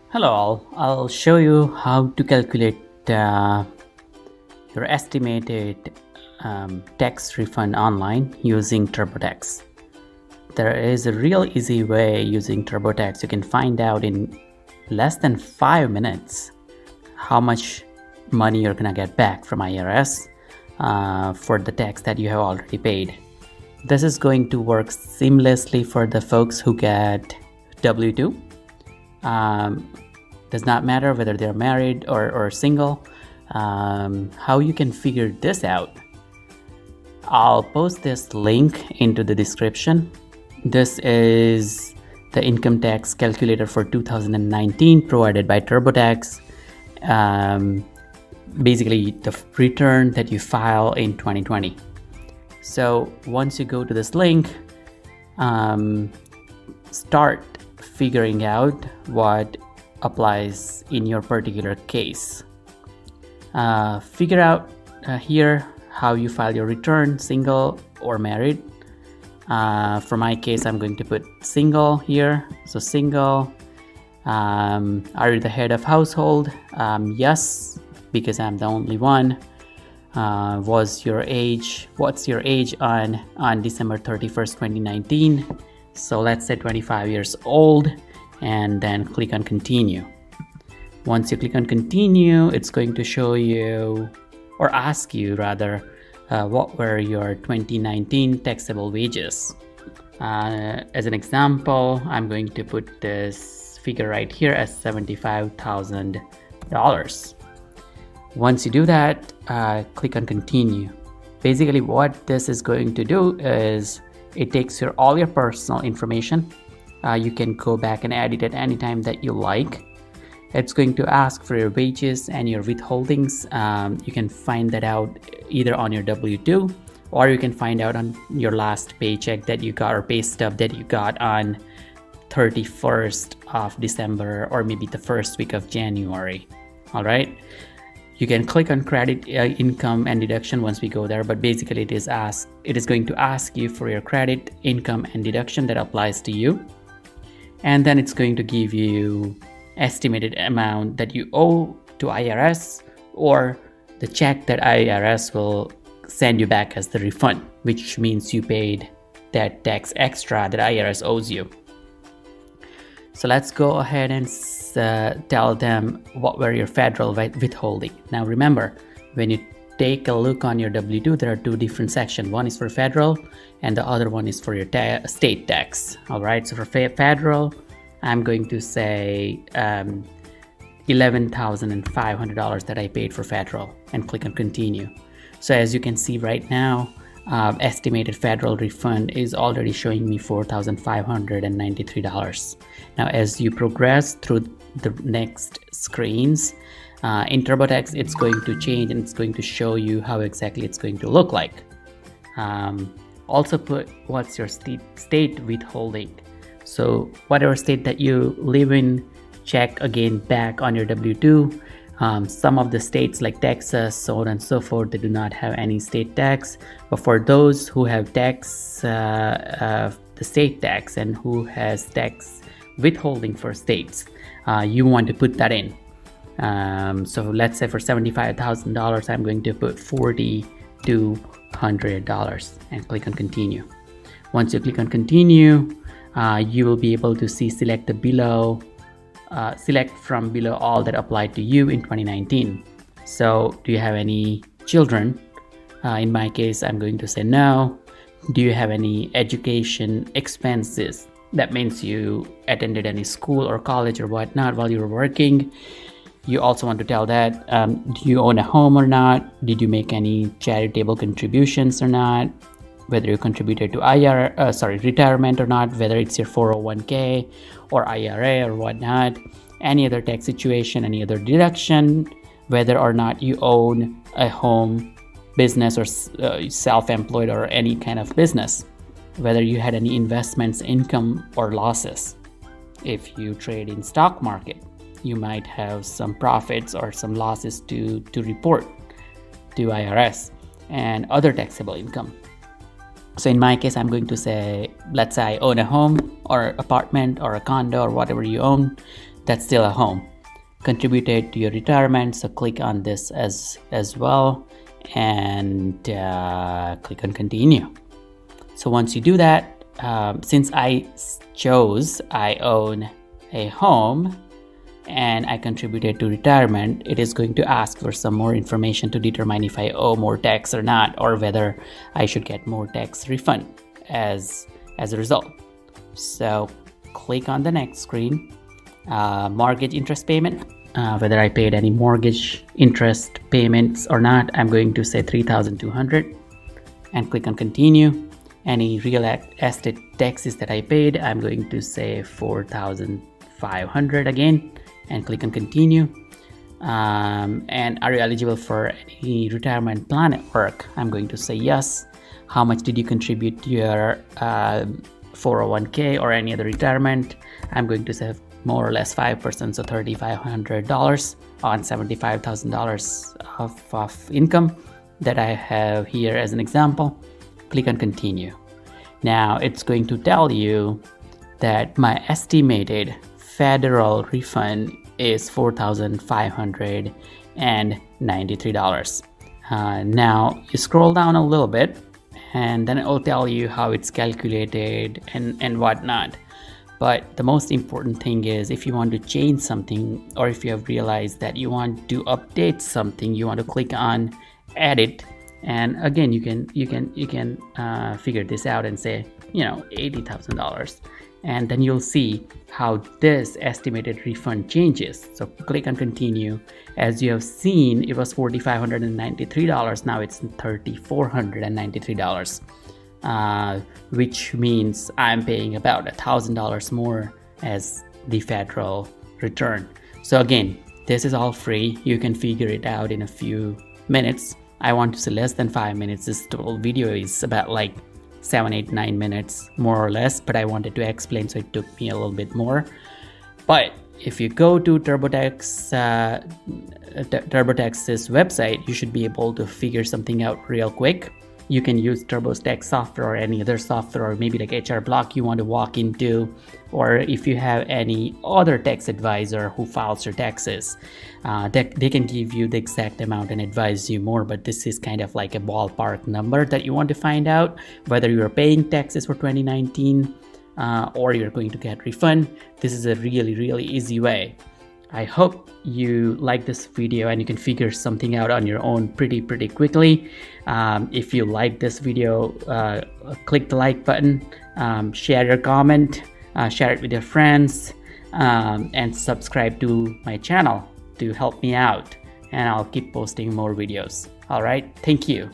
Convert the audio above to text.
Hello all, I'll show you how to calculate your estimated tax refund online using Turbotax. There is a real easy way using Turbotax. You can find out in less than 5 minutes how much money you're gonna get back from IRS for the tax that you have already paid. This is going to work seamlessly for the folks who get W-2. Does not matter whether they're married or single. How you can figure this out, I'll post this link into the description. This is the income tax calculator for 2019 provided by Turbotax. Basically the return that you file in 2020. So once you go to this link, start figuring out what applies in your particular case. Figure out here how you file your return, single or married. For my case, I'm going to put single here. So single. Are you the head of household? Yes, because I'm the only one. What's your age on December 31st, 2019? So let's say 25 years old, and then click on continue. Once you click on continue, it's going to show you, or ask you rather, what were your 2019 taxable wages. As an example, I'm going to put this figure right here as $75,000. Once you do that, click on continue. Basically what this is going to do is it takes all your personal information. You can go back and edit it anytime that you like. It's going to ask for your wages and your withholdings. You can find that out either on your W-2, or you can find out on your last paycheck that you got, or pay stub that you got on 31st of December, or maybe the first week of January. All right. You can click on credit, income and deduction once we go there, but basically it is going to ask you for your credit, income and deduction that applies to you. And then it's going to give you estimated amount that you owe to IRS, or the check that IRS will send you back as the refund, which means you paid that tax extra that IRS owes you. So let's go ahead and tell them what were your federal withholding. Now remember, when you take a look on your W-2, there are two different sections. One is for federal and the other one is for your state tax. All right, so for federal, I'm going to say $11,500 that I paid for federal, and click on continue. So as you can see right now, estimated federal refund is already showing me $4,593. Now as you progress through the next screens in Turbotax, it's going to change and it's going to show you how exactly it's going to look like. Also put what's your state withholding. So whatever state that you live in, check again back on your W-2. Some of the states like Texas, so on and so forth, they do not have any state tax. But for those who have tax, the state tax, and who has tax withholding for states, you want to put that in. So let's say for $75,000, I'm going to put $4,200 and click on continue. Once you click on continue, you will be able to see select from below all that applied to you in 2019. So do you have any children? In my case, I'm going to say no. Do you have any education expenses? That means you attended any school or college or whatnot while you were working. You also want to tell that. Do you own a home or not? Did you make any charitable contributions or not? Whether you contributed to retirement or not, whether it's your 401k or IRA or whatnot, any other tax situation, any other deduction, whether or not you own a home, business, or self-employed or any kind of business, whether you had any investments, income or losses. If you trade in stock market, you might have some profits or some losses to report to IRS, and other taxable income. So in my case, I'm going to say, let's say I own a home or apartment or a condo or whatever you own, that's still a home. Contributed to your retirement, so click on this as well, and click on continue. So once you do that, since I chose I own a home and I contributed to retirement, it is going to ask for some more information to determine if I owe more tax or not, or whether I should get more tax refund as a result. So click on the next screen, mortgage interest payment, whether I paid any mortgage interest payments or not. I'm going to say $3,200 and click on continue. Any real estate taxes that I paid, I'm going to say $4,500 again and click on continue. And are you eligible for any retirement plan at work? I'm going to say yes. How much did you contribute to your 401k or any other retirement? I'm going to say more or less 5%, so $3,500 on $75,000 of income that I have here as an example. Click on continue. Now it's going to tell you that my estimated federal refund is $4,593. Now you scroll down a little bit and then it will tell you how it's calculated and whatnot. But the most important thing is, if you want to change something, or if you have realized that you want to update something, you want to click on edit, and again you can figure this out and say, you know, $80,000, and then you'll see how this estimated refund changes. So click on continue. As you have seen, it was $4,593. Now it's $3,493. Which means I'm paying about $1,000 more as the federal return. So again, this is all free. You can figure it out in a few minutes. I want to say less than 5 minutes. This total video is about like 7, 8, 9 minutes more or less, but I wanted to explain, so it took me a little bit more. But if you go to TurboTax's website, you should be able to figure something out real quick. You can use TurboTax software or any other software, or maybe like HR Block you want to walk into, or if you have any other tax advisor who files your taxes, they can give you the exact amount and advise you more. But this is kind of like a ballpark number that you want to find out whether you're paying taxes for 2019 or you're going to get refund. This is a really easy way. I hope you like this video and you can figure something out on your own pretty quickly. If you like this video, click the like button, share your comment, share it with your friends, and subscribe to my channel to help me out, and I'll keep posting more videos. All right, thank you.